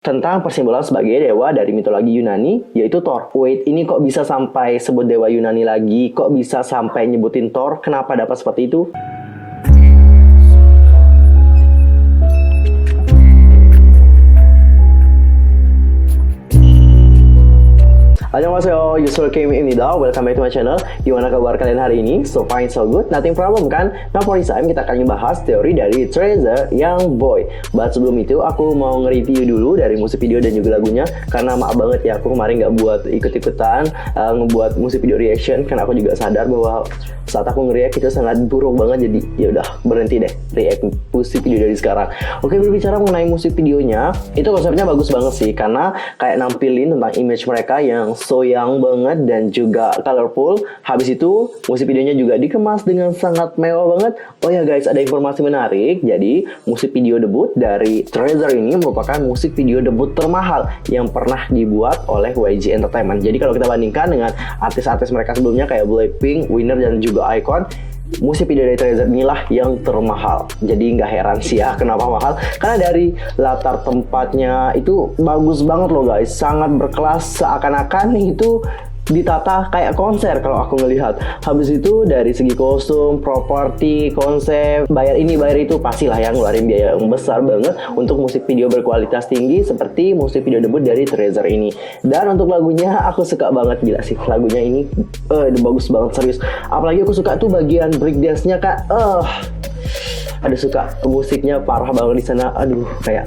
tentang persimbolan sebagai dewa dari mitologi Yunani, yaitu Thor. Wait, ini kok bisa sampai sebut dewa Yunani lagi? Kok bisa sampai nyebutin Thor? Kenapa dapat seperti itu? Annyeonghaseyo, Yusuf Kimimida, welcome back to my channel. Gimana kabar kalian hari ini? So fine, so good, nothing problem kan? Nah, for this time kita akan membahas teori dari Treasure Young Boy. But sebelum itu, aku mau nge-review dulu dari musik video dan juga lagunya. Karena maaf banget ya, aku kemarin nggak buat ikut-ikutan ngebuat musik video reaction. Karena aku juga sadar bahwa saat aku nge-react itu sangat buruk banget. Jadi ya udah berhenti deh react musik video dari sekarang. Oke, berbicara mengenai musik videonya, itu konsepnya bagus banget sih. Karena kayak nampilin tentang image mereka yang so young banget dan juga colorful. Habis itu musik videonya juga dikemas dengan sangat mewah banget. Oh ya guys, ada informasi menarik. Jadi musik video debut dari Treasure ini merupakan musik video debut termahal yang pernah dibuat oleh YG Entertainment. Jadi kalau kita bandingkan dengan artis-artis mereka sebelumnya kayak Blackpink, Winner dan juga iKON, musik video dari Treasure inilah yang termahal. Jadi nggak heran sih ya kenapa mahal. Karena dari latar tempatnya itu bagus banget loh guys. Sangat berkelas, seakan-akan itu ditata kayak konser kalau aku ngelihat. Habis itu dari segi kostum, properti, konsep, bayar ini bayar itu, pastilah yang ngeluarin biaya yang besar banget untuk musik video berkualitas tinggi seperti musik video debut dari Treasure ini. Dan untuk lagunya aku suka banget, gila sih lagunya ini bagus banget serius. Apalagi aku suka tuh bagian breakdance-nya kak. Ada suka musiknya parah banget di sana. Aduh kayak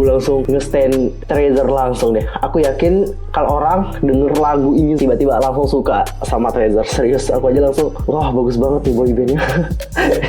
langsung nge-stand Treasure langsung deh. Aku yakin kalau orang denger lagu ini tiba-tiba langsung suka sama Treasure. Serius, aku aja langsung wah bagus banget nih boybandnya.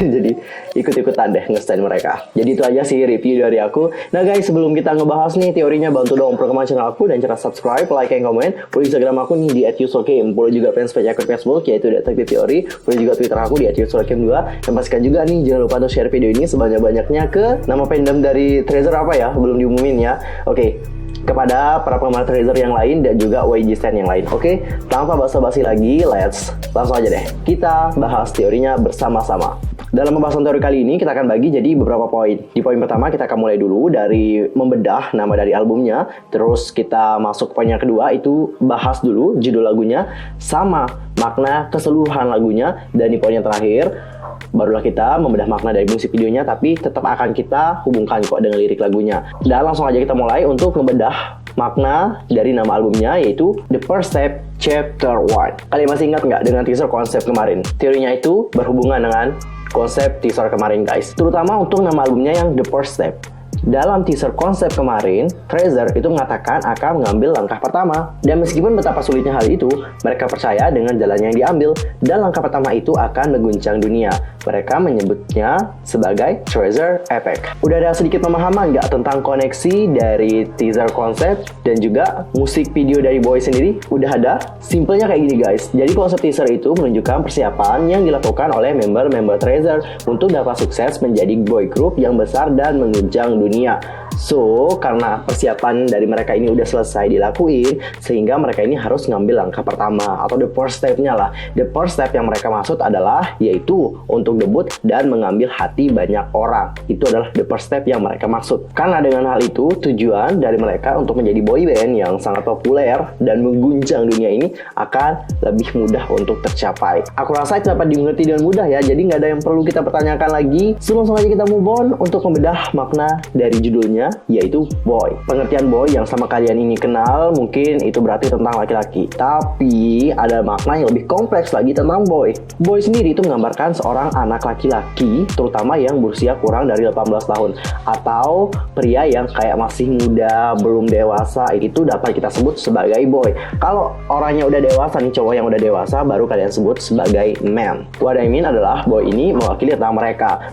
Jadi ikut-ikutan deh nge-stand mereka. Jadi itu aja sih review dari aku. Nah guys, sebelum kita ngebahas nih teorinya, bantu dong perkembangan channel aku dan cara subscribe, like, and comment. Follow Instagram aku nih di @yusokim. Follow juga fanspage akun Facebook yaitu Detektif Teori. Follow juga Twitter aku di @yusokim2. Dan pastikan juga nih jangan lupa untuk share video ini sebanyak-banyaknya ke nama fandom dari Treasure apa ya? Belum diumumin ya. Oke, kepada para penggemar Treasure yang lain dan juga YG Stan yang lain. Oke, tanpa basa-basi lagi, let's langsung aja deh kita bahas teorinya bersama-sama. Dalam pembahasan teori kali ini kita akan bagi jadi beberapa poin. Di poin pertama kita akan mulai dulu dari membedah nama dari albumnya. Terus kita masuk poin yang kedua, itu bahas dulu judul lagunya sama makna keseluruhan lagunya. Dan di poin yang terakhir barulah kita membedah makna dari musik videonya, tapi tetap akan kita hubungkan kok dengan lirik lagunya. Dan langsung aja kita mulai untuk membedah makna dari nama albumnya, yaitu The First Step Chapter 1. Kalian masih ingat nggak dengan teaser konsep kemarin? Teorinya itu berhubungan dengan konsep teaser kemarin guys, terutama untuk nama albumnya yang The First Step. Dalam teaser konsep kemarin, Treasure itu mengatakan akan mengambil langkah pertama. Dan meskipun betapa sulitnya hal itu, mereka percaya dengan jalan yang diambil, dan langkah pertama itu akan mengguncang dunia. Mereka menyebutnya sebagai Treasure Effect. Udah ada sedikit pemahaman nggak tentang koneksi dari teaser konsep dan juga musik video dari Boy sendiri? Udah ada? Simpelnya kayak gini guys. Jadi konsep teaser itu menunjukkan persiapan yang dilakukan oleh member-member Treasure untuk dapat sukses menjadi boy group yang besar dan mengguncang dunia. So, karena persiapan dari mereka ini udah selesai dilakuin, sehingga mereka ini harus ngambil langkah pertama atau the first step-nya lah. The first step yang mereka maksud adalah yaitu untuk debut dan mengambil hati banyak orang. Itu adalah the first step yang mereka maksud. Karena dengan hal itu, tujuan dari mereka untuk menjadi boy band yang sangat populer dan mengguncang dunia ini akan lebih mudah untuk tercapai. Aku rasa itu dapat dimengerti dengan mudah ya, jadi nggak ada yang perlu kita pertanyakan lagi. Langsung aja kita move on untuk membedah makna dari judulnya, yaitu boy. Pengertian boy yang sama kalian ini kenal mungkin itu berarti tentang laki-laki, tapi ada makna yang lebih kompleks lagi tentang boy. Boy sendiri itu menggambarkan seorang anak laki-laki, terutama yang berusia kurang dari 18 tahun atau pria yang kayak masih muda, belum dewasa, itu dapat kita sebut sebagai boy. Kalau orangnya udah dewasa nih, cowok yang udah dewasa, baru kalian sebut sebagai man. What I mean adalah boy ini mewakili tentang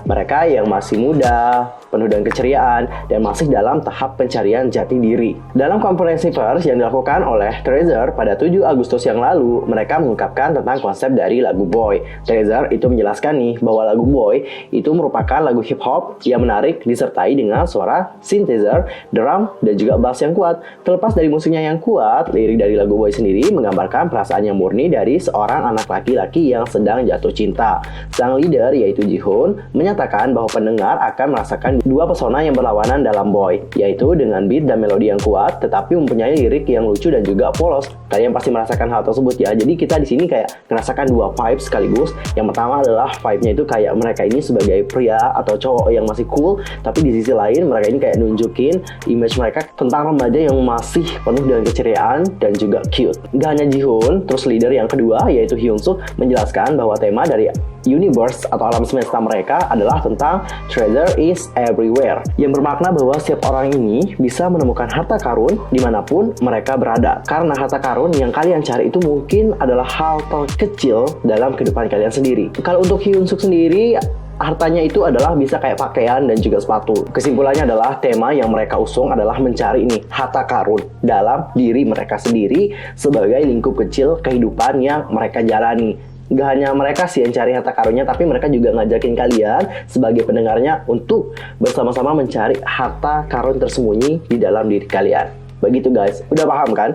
mereka yang masih muda, penuh dengan keceriaan, dan masih dalam tahap pencarian jati diri. Dalam konferensi pers yang dilakukan oleh Treasure pada 7 Agustus yang lalu, mereka mengungkapkan tentang konsep dari lagu Boy. Treasure itu menjelaskan nih bahwa lagu Boy itu merupakan lagu hip hop yang menarik disertai dengan suara synthesizer, drum, dan juga bass yang kuat. Terlepas dari musiknya yang kuat, lirik dari lagu Boy sendiri menggambarkan perasaan yang murni dari seorang anak laki-laki yang sedang jatuh cinta. Sang leader yaitu Jihoon menyatakan bahwa pendengar akan merasakan dua pesona yang berlawanan dalam Young Boy, yaitu dengan beat dan melodi yang kuat tetapi mempunyai lirik yang lucu dan juga polos. Kalian pasti merasakan hal tersebut ya. Jadi kita di sini kayak merasakan dua vibe sekaligus. Yang pertama adalah vibe-nya itu kayak mereka ini sebagai pria atau cowok yang masih cool, tapi di sisi lain mereka ini kayak nunjukin image mereka tentang remaja yang masih penuh dengan keceriaan dan juga cute. Gak hanya Jihoon, terus leader yang kedua yaitu Hyunsuk menjelaskan bahwa tema dari universe atau alam semesta mereka adalah tentang treasure is everywhere, yang bermakna bahwa setiap orang ini bisa menemukan harta karun dimanapun mereka berada. Karena harta karun yang kalian cari itu mungkin adalah hal terkecil dalam kehidupan kalian sendiri. Kalau untuk Hyunsuk sendiri, hartanya itu adalah bisa kayak pakaian dan juga sepatu. Kesimpulannya adalah tema yang mereka usung adalah mencari ini harta karun dalam diri mereka sendiri sebagai lingkup kecil kehidupan yang mereka jalani. Gak hanya mereka sih yang cari harta karunnya, tapi mereka juga ngajakin kalian sebagai pendengarnya untuk bersama-sama mencari harta karun tersembunyi di dalam diri kalian. Begitu guys, udah paham kan?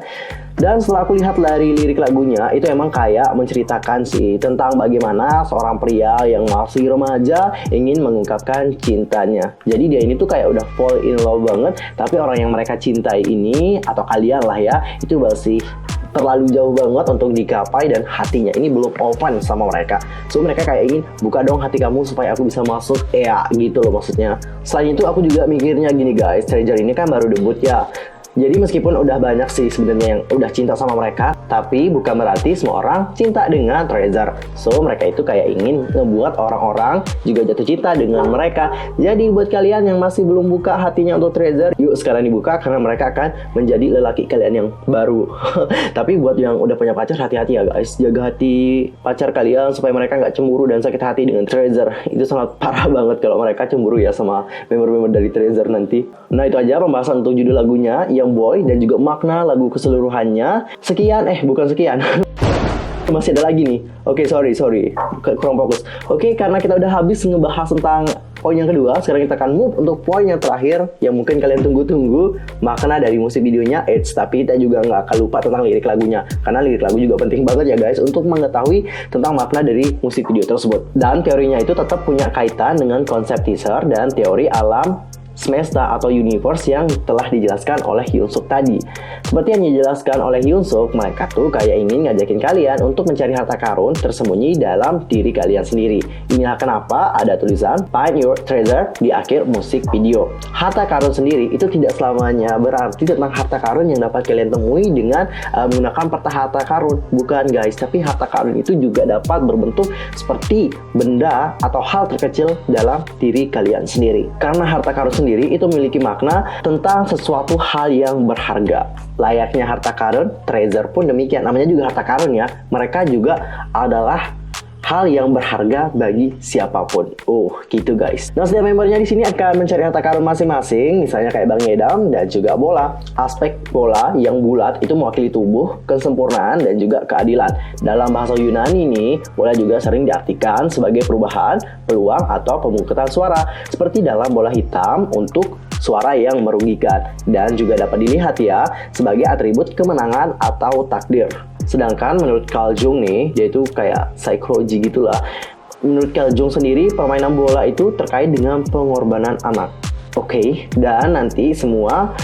Dan setelah aku lihat dari lirik lagunya, itu emang kayak menceritakan sih tentang bagaimana seorang pria yang masih remaja ingin mengungkapkan cintanya. Jadi dia ini tuh kayak udah fall in love banget, tapi orang yang mereka cintai ini, atau kalian lah ya, itu masih terlalu jauh banget untuk digapai dan hatinya ini belum open sama mereka. So mereka kayak ingin buka dong hati kamu supaya aku bisa masuk, ya gitu loh maksudnya. Selain itu aku juga mikirnya gini guys, Treasure ini kan baru debut ya. Jadi meskipun udah banyak sih sebenarnya yang udah cinta sama mereka, tapi bukan berarti semua orang cinta dengan Treasure. So mereka itu kayak ingin ngebuat orang-orang juga jatuh cinta dengan mereka. Jadi buat kalian yang masih belum buka hatinya untuk Treasure, yuk sekarang dibuka karena mereka akan menjadi lelaki kalian yang baru. Tapi buat yang udah punya pacar, hati-hati ya guys, jaga hati pacar kalian supaya mereka nggak cemburu dan sakit hati dengan Treasure. Itu sangat parah banget kalau mereka cemburu ya sama member-member dari Treasure nanti. Nah itu aja pembahasan untuk judul lagunya Young Boy dan juga makna lagu keseluruhannya. Sekian, bukan sekian. Masih ada lagi nih. Oke, sorry. Kurang fokus. Oke, karena kita udah habis ngebahas tentang poin yang kedua, sekarang kita akan move untuk poin yang terakhir yang mungkin kalian tunggu-tunggu, makna dari musik videonya. Tapi kita juga nggak akan lupa tentang lirik lagunya, karena lirik lagu juga penting banget ya guys untuk mengetahui tentang makna dari musik video tersebut. Dan teorinya itu tetap punya kaitan dengan konsep teaser dan teori alam semesta atau universe yang telah dijelaskan oleh Hyunsuk tadi. Seperti yang dijelaskan oleh Hyunsuk, mereka tuh kayak ingin ngajakin kalian untuk mencari harta karun tersembunyi dalam diri kalian sendiri. Inilah kenapa ada tulisan Find Your Treasure di akhir musik video. Harta karun sendiri itu tidak selamanya berarti tentang harta karun yang dapat kalian temui dengan menggunakan peta harta karun. Bukan guys, tapi harta karun itu juga dapat berbentuk seperti benda atau hal terkecil dalam diri kalian sendiri. Karena harta karun sendiri itu memiliki makna tentang sesuatu hal yang berharga. Layaknya harta karun, Treasure pun demikian. Namanya juga harta karun ya. Mereka juga adalah hal yang berharga bagi siapapun. Gitu guys. Nah, setiap membernya di sini akan mencari harta karun masing-masing, misalnya kayak Bang Yedam dan juga bola. Aspek bola yang bulat itu mewakili tubuh, kesempurnaan dan juga keadilan. Dalam bahasa Yunani nih, bola juga sering diartikan sebagai perubahan, peluang atau pemungkutan suara, seperti dalam bola hitam untuk suara yang merugikan, dan juga dapat dilihat ya sebagai atribut kemenangan atau takdir. Sedangkan menurut Carl Jung nih, dia itu kayak psikologi gitulah. Menurut Carl Jung sendiri, permainan bola itu terkait dengan pengorbanan anak. Oke, dan nanti semua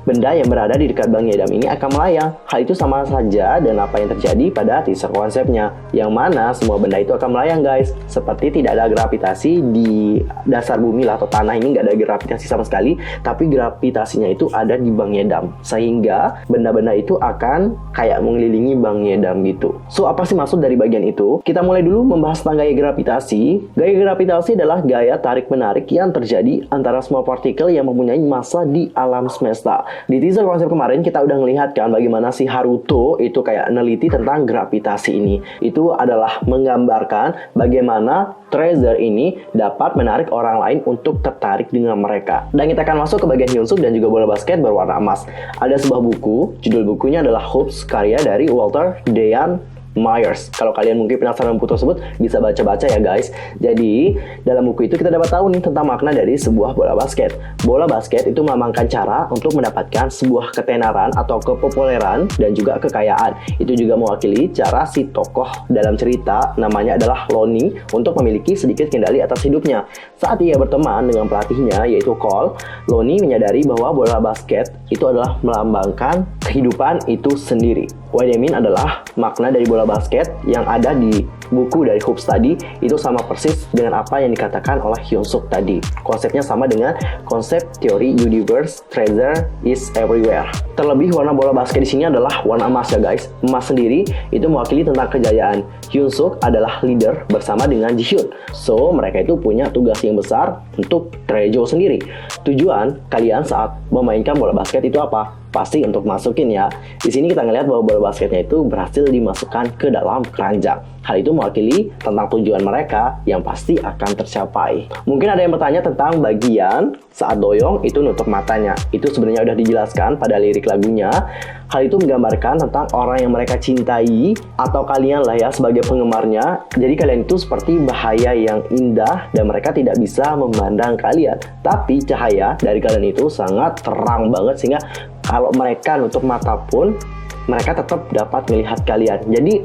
benda yang berada di dekat Bang Yedam ini akan melayang. Hal itu sama saja dengan apa yang terjadi pada teaser konsepnya, yang mana semua benda itu akan melayang guys. Seperti tidak ada gravitasi di dasar bumi lah atau tanah ini, nggak ada gravitasi sama sekali, tapi gravitasinya itu ada di Bang Yedam, sehingga benda-benda itu akan kayak mengelilingi Bang Yedam gitu. So apa sih maksud dari bagian itu? Kita mulai dulu membahas tentang gaya gravitasi. Gaya gravitasi adalah gaya tarik-menarik yang terjadi antara semua partikel yang mempunyai massa di alam semesta. Di teaser konsep kemarin kita udah ngelihat kan bagaimana si Haruto itu kayak neliti tentang gravitasi ini. Itu adalah menggambarkan bagaimana Treasure ini dapat menarik orang lain untuk tertarik dengan mereka. Dan kita akan masuk ke bagian Hyunsuk dan juga bola basket berwarna emas. Ada sebuah buku, judul bukunya adalah Hopes, karya dari Walter Dean Myers. Kalau kalian mungkin penasaran buku tersebut, bisa baca-baca ya guys. Jadi, dalam buku itu kita dapat tahu nih tentang makna dari sebuah bola basket. Bola basket itu melambangkan cara untuk mendapatkan sebuah ketenaran atau kepopuleran dan juga kekayaan. Itu juga mewakili cara si tokoh dalam cerita, namanya adalah Lonnie, untuk memiliki sedikit kendali atas hidupnya. Saat ia berteman dengan pelatihnya yaitu Cole, Lonnie menyadari bahwa bola basket itu adalah melambangkan kehidupan itu sendiri. What I mean adalah makna dari bola basket yang ada di buku dari Hoops tadi itu sama persis dengan apa yang dikatakan oleh Hyun Suk tadi. Konsepnya sama dengan konsep teori universe treasure is everywhere. Terlebih warna bola basket di sini adalah warna emas ya guys. Emas sendiri itu mewakili tentang kejayaan. Hyun Suk adalah leader bersama dengan Ji Hyun. So mereka itu punya tugas yang besar untuk Trejo sendiri. Tujuan kalian saat memainkan bola basket itu apa? Pasti untuk masukin ya. Di sini kita ngelihat bahwa bola basketnya itu berhasil dimasukkan ke dalam keranjang. Hal itu mewakili tentang tujuan mereka yang pasti akan tercapai. Mungkin ada yang bertanya tentang bagian saat doyong itu nutup matanya. Itu sebenarnya udah dijelaskan pada lirik lagunya. Hal itu menggambarkan tentang orang yang mereka cintai atau kalian lah ya sebagai penggemarnya. Jadi kalian itu seperti bahaya yang indah dan mereka tidak bisa memandang kalian. Tapi cahaya dari kalian itu sangat terang banget sehingga kalau mereka nutup mata pun mereka tetap dapat melihat kalian. Jadi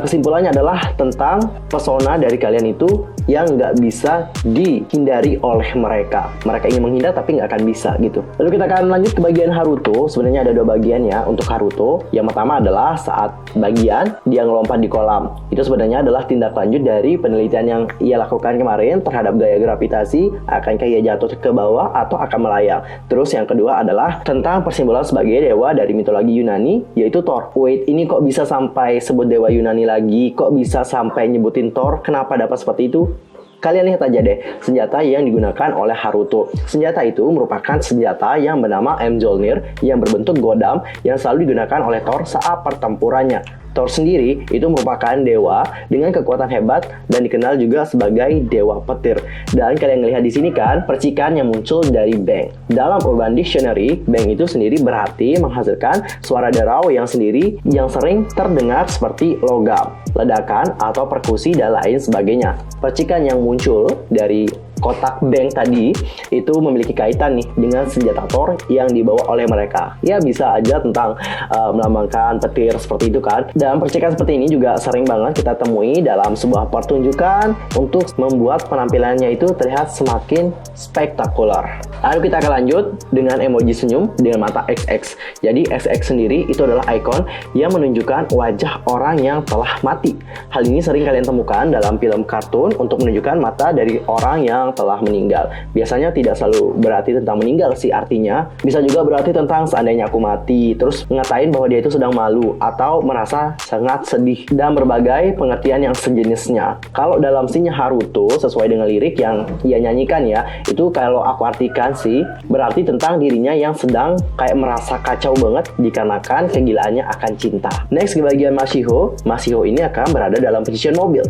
kesimpulannya adalah tentang pesona dari kalian itu yang nggak bisa dihindari oleh mereka. Mereka ingin menghindar tapi nggak akan bisa gitu. Lalu kita akan lanjut ke bagian Haruto. Sebenarnya ada dua bagian ya untuk Haruto. Yang pertama adalah saat bagian dia ngelompat di kolam. Itu sebenarnya adalah tindak lanjut dari penelitian yang ia lakukan kemarin terhadap gaya gravitasi. Akankah ia jatuh ke bawah atau akan melayang. Terus yang kedua adalah tentang persimbolan sebagai dewa dari mitologi Yunani, yaitu Thor. Wait, ini kok bisa sampai sebut dewa Yunani lagi? Kok bisa sampai nyebutin Thor? Kenapa dapat seperti itu? Kalian lihat aja deh, senjata yang digunakan oleh Haruto. Senjata itu merupakan senjata yang bernama Mjolnir yang berbentuk godam yang selalu digunakan oleh Thor saat pertempurannya. Thor sendiri itu merupakan dewa dengan kekuatan hebat dan dikenal juga sebagai dewa petir. Dan kalian lihat di sini kan percikan yang muncul dari bang. Dalam Urban Dictionary, bang itu sendiri berarti menghasilkan suara derau yang sendiri yang sering terdengar seperti logam, ledakan atau perkusi dan lain sebagainya. Percikan yang muncul dari kotak bank tadi itu memiliki kaitan nih dengan senjata Thor yang dibawa oleh mereka. Ya bisa aja tentang melambangkan petir seperti itu kan. Dan percikan seperti ini juga sering banget kita temui dalam sebuah pertunjukan untuk membuat penampilannya itu terlihat semakin spektakuler. Lalu kita akan lanjut dengan emoji senyum dengan mata XX. Jadi XX sendiri itu adalah ikon yang menunjukkan wajah orang yang telah mati. Hal ini sering kalian temukan dalam film kartun untuk menunjukkan mata dari orang yang telah meninggal. Biasanya tidak selalu berarti tentang meninggal sih artinya. Bisa juga berarti tentang seandainya aku mati, terus ngatain bahwa dia itu sedang malu atau merasa sangat sedih dan berbagai pengertian yang sejenisnya. Kalau dalam scene Haruto sesuai dengan lirik yang ia nyanyikan ya, itu kalau aku artikan sih berarti tentang dirinya yang sedang kayak merasa kacau banget dikarenakan kegilaannya akan cinta. Next ke bagian Mashiho. Mashiho ini akan berada dalam posisi mobil.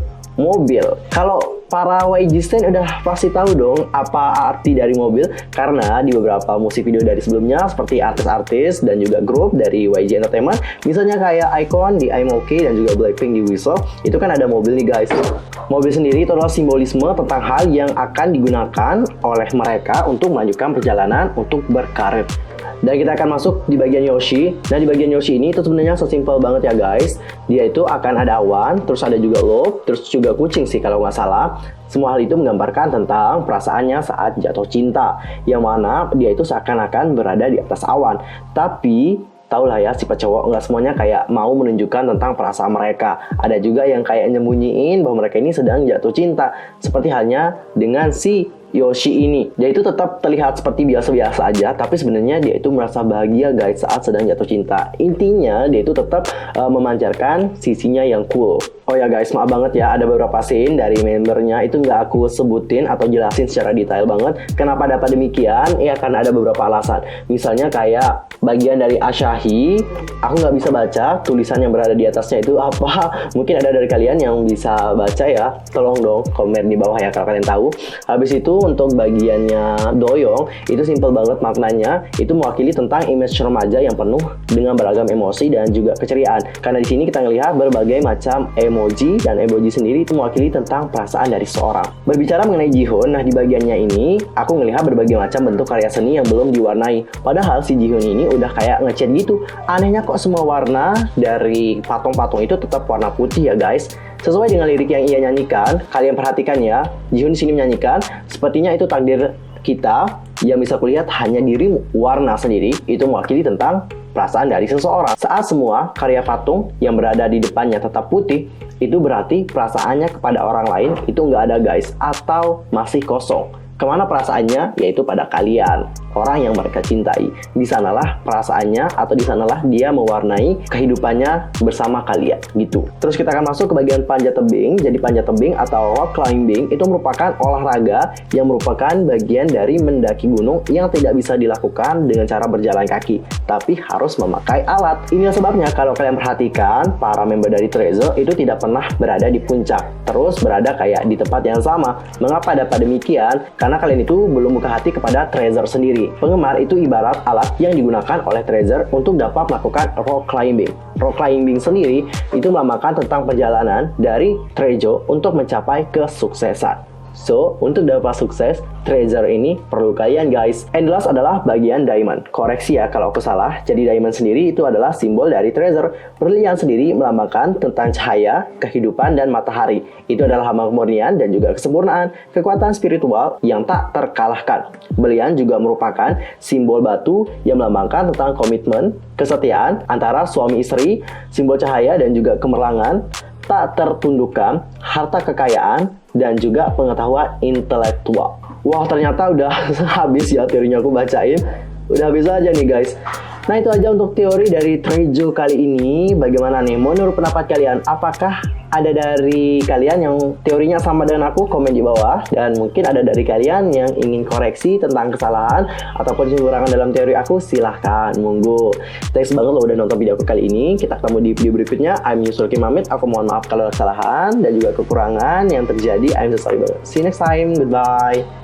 Kalau para YG stan udah pasti tahu dong apa arti dari mobil, karena di beberapa musik video dari sebelumnya seperti artis-artis dan juga grup dari YG Entertainment, misalnya kayak iKON di I'm OK dan juga Blackpink di Whistle, itu kan ada mobil nih guys. Mobil sendiri itu adalah simbolisme tentang hal yang akan digunakan oleh mereka untuk melanjutkan perjalanan untuk berkarir. Dan kita akan masuk di bagian Yoshi. Nah di bagian Yoshi ini itu sebenarnya sesimpel banget ya guys. Dia itu akan ada awan, terus ada juga love, terus juga kucing sih kalau nggak salah. Semua hal itu menggambarkan tentang perasaannya saat jatuh cinta, yang mana dia itu seakan-akan berada di atas awan. Tapi tahulah ya, sifat cowok nggak semuanya kayak mau menunjukkan tentang perasaan mereka. Ada juga yang kayak nyembunyiin bahwa mereka ini sedang jatuh cinta. Seperti halnya dengan si Yoshi ini. Dia itu tetap terlihat seperti biasa-biasa aja, tapi sebenarnya dia itu merasa bahagia guys saat sedang jatuh cinta. Intinya dia itu tetap memancarkan sisinya yang cool. Oh ya guys, maaf banget ya, ada beberapa scene dari membernya itu nggak aku sebutin atau jelasin secara detail banget. Kenapa dapat demikian? Ya karena ada beberapa alasan. Misalnya kayak bagian dari Asahi, aku nggak bisa baca tulisan yang berada di atasnya itu apa. Mungkin ada dari kalian yang bisa baca ya, tolong dong komen di bawah ya kalau kalian tahu. Habis itu untuk bagiannya Doyoung, itu simple banget maknanya. Itu mewakili tentang image remaja yang penuh dengan beragam emosi dan juga keceriaan. Karena di sini kita ngelihat berbagai macam emoji, dan emoji sendiri itu mewakili tentang perasaan dari seseorang. Berbicara mengenai Jihoon, nah di bagiannya ini aku ngelihat berbagai macam bentuk karya seni yang belum diwarnai. Padahal si Jihoon ini udah kayak ngechat gitu. Anehnya kok semua warna dari patung-patung itu tetap warna putih ya guys. Sesuai dengan lirik yang ia nyanyikan, kalian perhatikan ya, Jihoon di sini menyanyikan, sepertinya itu takdir kita yang bisa kulihat hanya dirimu. Warna sendiri itu mewakili tentang perasaan dari seseorang. Saat semua karya patung yang berada di depannya tetap putih, itu berarti perasaannya kepada orang lain itu nggak ada guys, atau masih kosong. Kemana perasaannya? Yaitu pada kalian, orang yang mereka cintai. Di sanalah perasaannya, atau di sanalah dia mewarnai kehidupannya bersama kalian gitu. Terus kita akan masuk ke bagian panjat tebing. Jadi panjat tebing atau rock climbing itu merupakan olahraga yang merupakan bagian dari mendaki gunung yang tidak bisa dilakukan dengan cara berjalan kaki, tapi harus memakai alat. Inilah sebabnya kalau kalian perhatikan, para member dari Treasure itu tidak pernah berada di puncak, terus berada kayak di tempat yang sama. Mengapa dapat demikian? Karena kalian itu belum buka hati kepada Treasure sendiri. Penggemar itu ibarat alat yang digunakan oleh Treasure untuk dapat melakukan rock climbing. Rock climbing sendiri itu melambangkan tentang perjalanan dari Treasure untuk mencapai kesuksesan. So, untuk dapat sukses, Treasure ini perlu kalian guys. And last adalah bagian diamond. Koreksi ya kalau aku salah. Jadi diamond sendiri itu adalah simbol dari Treasure. Berlian sendiri melambangkan tentang cahaya, kehidupan, dan matahari. Itu adalah hamba kemurnian dan juga kesempurnaan, kekuatan spiritual yang tak terkalahkan. Berlian juga merupakan simbol batu yang melambangkan tentang komitmen, kesetiaan antara suami istri, simbol cahaya dan juga kemerlangan, tak tertundukkan, harta kekayaan, dan juga pengetahuan intelektual. Wah, ternyata udah habis ya teorinya aku bacain. Udah habis aja nih guys. Nah itu aja untuk teori dari Trejo kali ini. Bagaimana nih menurut pendapat kalian? Apakah ada dari kalian yang teorinya sama dengan aku? Komen di bawah. Dan mungkin ada dari kalian yang ingin koreksi tentang kesalahan ataupun kekurangan dalam teori aku, silahkan, monggo. Thanks banget lo udah nonton video aku kali ini. Kita ketemu di video berikutnya. I'm Yusuf Kimamit. Aku mohon maaf kalau ada kesalahan dan juga kekurangan yang terjadi. I'm so sorry banget. See you next time. Goodbye.